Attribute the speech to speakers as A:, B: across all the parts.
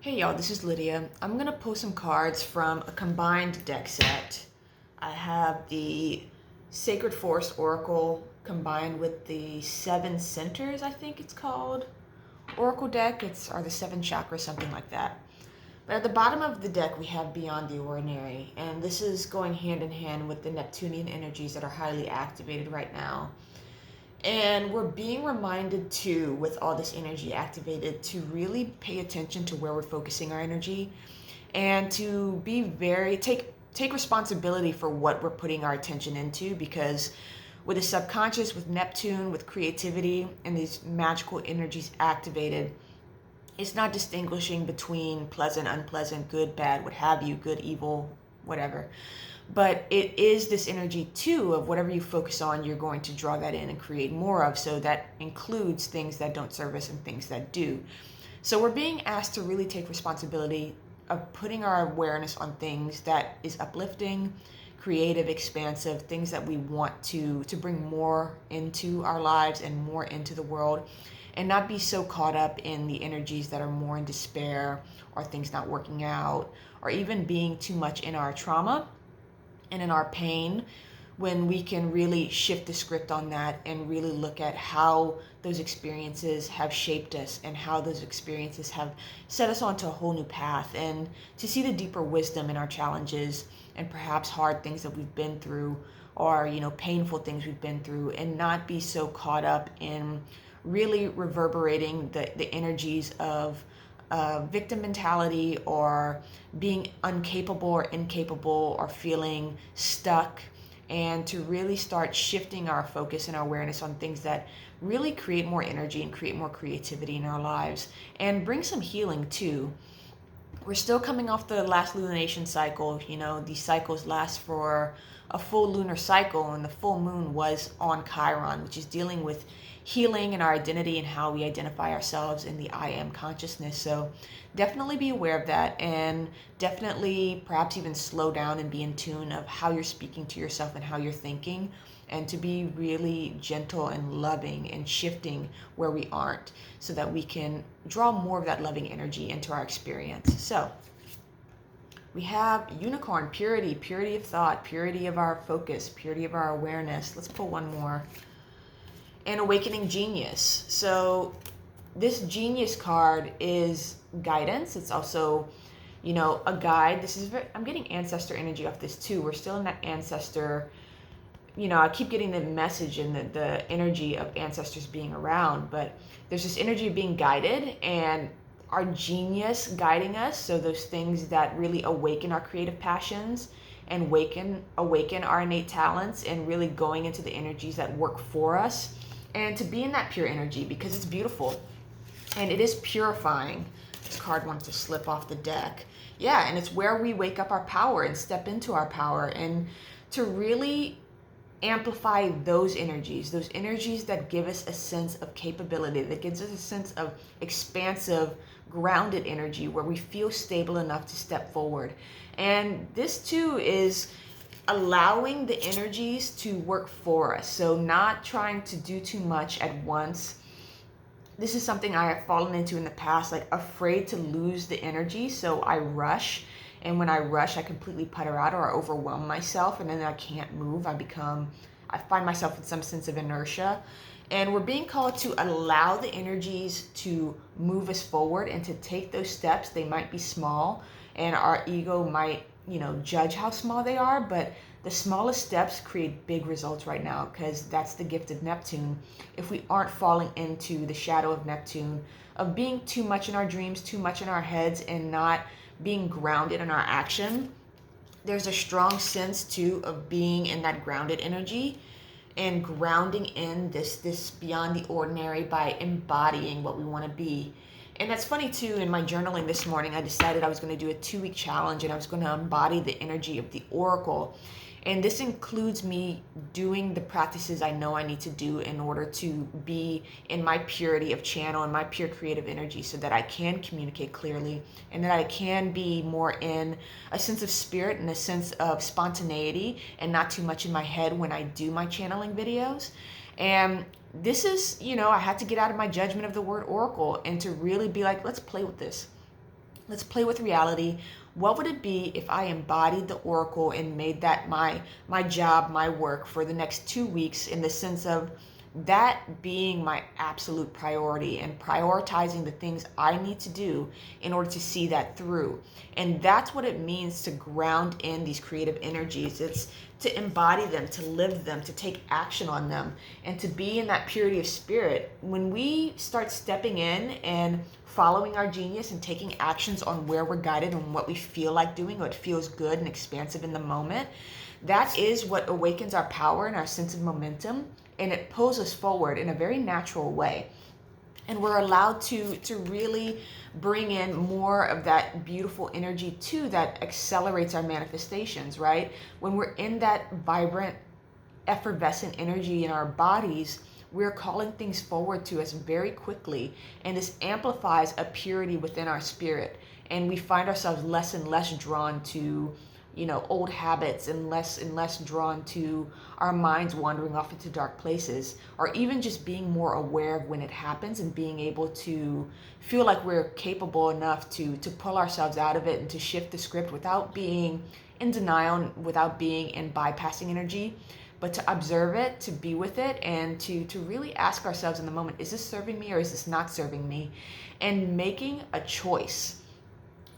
A: Hey y'all, this is Lydia. I'm gonna pull some cards from a combined deck set. I have the Sacred Forest Oracle combined with the Seven Centers, I think it's called. Oracle deck, or the Seven Chakras, something like that. But at the bottom of the deck, we have Beyond the Ordinary, and this is going hand in hand with the Neptunian energies that are highly activated right now. And we're being reminded too, with all this energy activated, to really pay attention to where we're focusing our energy and to be take responsibility for what we're putting our attention into, because with the subconscious, with Neptune, with creativity and these magical energies activated, it's not distinguishing between pleasant, unpleasant, good, bad, what have you, good, evil, whatever. But it is this energy too of whatever you focus on, you're going to draw that in and create more of. So that includes things that don't serve us and things that do. So we're being asked to really take responsibility of putting our awareness on things that is uplifting, creative, expansive, things that we want to bring more into our lives and more into the world, and not be so caught up in the energies that are more in despair or things not working out, or even being too much in our trauma and in our pain, when we can really shift the script on that and really look at how those experiences have shaped us and how those experiences have set us onto a whole new path, and to see the deeper wisdom in our challenges and perhaps hard things that we've been through, or painful things we've been through, and not be so caught up in really reverberating the energies of victim mentality, or being incapable or feeling stuck, and to really start shifting our focus and our awareness on things that really create more energy and create more creativity in our lives and bring some healing too. We're still coming off the last lunation cycle. These cycles last for a full lunar cycle, and the full moon was on Chiron, which is dealing with healing and our identity and how we identify ourselves in the I am consciousness. So definitely be aware of that, and definitely perhaps even slow down and be in tune of how you're speaking to yourself and how you're thinking, and to be really gentle and loving and shifting where we aren't, so that we can draw more of that loving energy into our experience. So we have Unicorn, purity of thought, purity of our focus, purity of our awareness. Let's pull one more. And Awakening Genius. So this Genius card is guidance. It's also, a guide. I'm getting ancestor energy off this too. We're still in that ancestor. I keep getting the message and the energy of ancestors being around, but there's this energy of being guided and our genius guiding us. So those things that really awaken our creative passions and awaken our innate talents, and really going into the energies that work for us, and to be in that pure energy, because it's beautiful and it is purifying. This card wants to slip off the deck. Yeah, and it's where we wake up our power and step into our power, and to really amplify those energies that give us a sense of capability, that gives us a sense of expansive, grounded energy where we feel stable enough to step forward. And this too is allowing the energies to work for us. So not trying to do too much at once. This is something I have fallen into in the past, like afraid to lose the energy. So I rush. And when I rush, I completely putter out, or I overwhelm myself, and then I can't move. I find myself in some sense of inertia. And we're being called to allow the energies to move us forward and to take those steps. They might be small, and our ego might, judge how small they are, but the smallest steps create big results right now, because that's the gift of Neptune. If we aren't falling into the shadow of Neptune, of being too much in our dreams, too much in our heads, and not being grounded in our action, there's a strong sense too of being in that grounded energy and grounding in this beyond the ordinary by embodying what we want to be. And that's funny too, in my journaling this morning, I decided I was going to do a 2-week challenge, and I was going to embody the energy of the oracle. And this includes me doing the practices I know I need to do in order to be in my purity of channel and my pure creative energy, so that I can communicate clearly, and that I can be more in a sense of spirit and a sense of spontaneity, and not too much in my head when I do my channeling videos. And this is, I had to get out of my judgment of the word oracle and to really be like, let's play with this. Let's play with reality. What would it be if I embodied the oracle and made that my job, my work for the next 2 weeks, in the sense of that being my absolute priority and prioritizing the things I need to do in order to see that through. And that's what it means to ground in these creative energies. It's to embody them, to live them, to take action on them, and to be in that purity of spirit. When we start stepping in and following our genius and taking actions on where we're guided and what we feel like doing, what feels good and expansive in the moment, that is what awakens our power and our sense of momentum, and it pulls us forward in a very natural way. And we're allowed to really bring in more of that beautiful energy too, that accelerates our manifestations, right? When we're in that vibrant, effervescent energy in our bodies, we're calling things forward to us very quickly, and this amplifies a purity within our spirit, and we find ourselves less and less drawn to old habits, and less drawn to our minds wandering off into dark places, or even just being more aware of when it happens and being able to feel like we're capable enough to pull ourselves out of it and to shift the script without being in denial, without being in bypassing energy, but to observe it, to be with it, and to really ask ourselves in the moment, is this serving me or is this not serving me? And making a choice.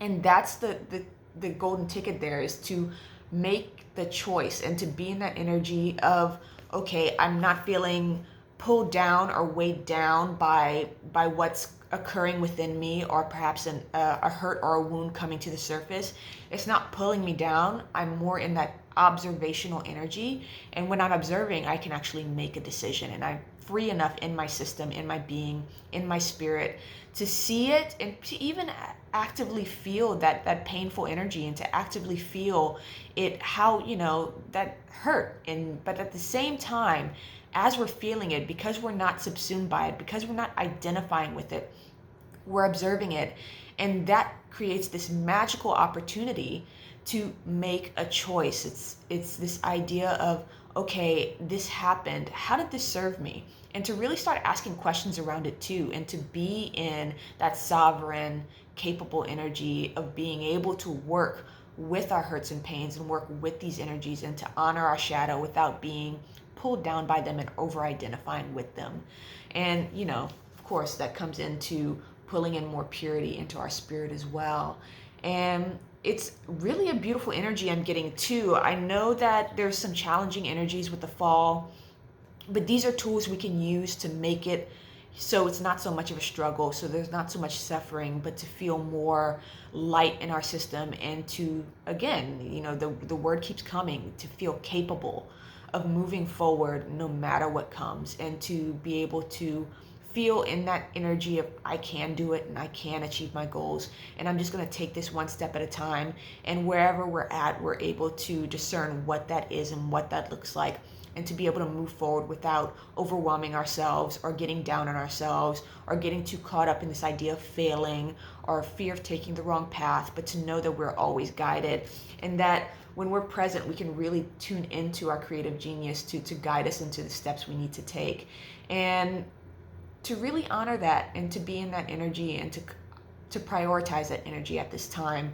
A: And that's the golden ticket there, is to make the choice and to be in that energy of, okay, I'm not feeling pulled down or weighed down by what's occurring within me, or perhaps a hurt or a wound coming to the surface. It's not pulling me down. I'm more in that observational energy, and when I'm observing, I can actually make a decision, and I'm free enough in my system, in my being, in my spirit, to see it and to even actively feel that painful energy, and to actively feel it, how that hurt. And but at the same time, as we're feeling it, because we're not subsumed by it, because we're not identifying with it, we're observing it, and that creates this magical opportunity to make a choice. It's this idea of, okay, this happened, how did this serve me? And to really start asking questions around it too, and to be in that sovereign, capable energy of being able to work with our hurts and pains and work with these energies, and to honor our shadow without being pulled down by them and over identifying with them. And of course, that comes into pulling in more purity into our spirit as well. And it's really a beautiful energy I'm getting too. I know that there's some challenging energies with the fall, but these are tools we can use to make it so it's not so much of a struggle, so there's not so much suffering, but to feel more light in our system, and to, again, the word keeps coming, to feel capable of moving forward no matter what comes, and to be able to feel in that energy of, I can do it and I can achieve my goals, and I'm just going to take this one step at a time. And wherever we're at, we're able to discern what that is and what that looks like, and to be able to move forward without overwhelming ourselves or getting down on ourselves or getting too caught up in this idea of failing or fear of taking the wrong path, but to know that we're always guided, and that when we're present, we can really tune into our creative genius to guide us into the steps we need to take, and to really honor that, and to be in that energy, and to prioritize that energy at this time,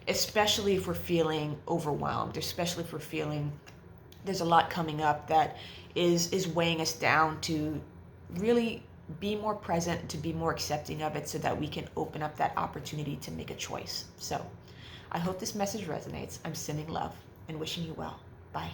A: especially if we're feeling overwhelmed, especially if we're feeling there's a lot coming up that is weighing us down, to really be more present, to be more accepting of it, so that we can open up that opportunity to make a choice. So I hope this message resonates. I'm sending love and wishing you well. Bye.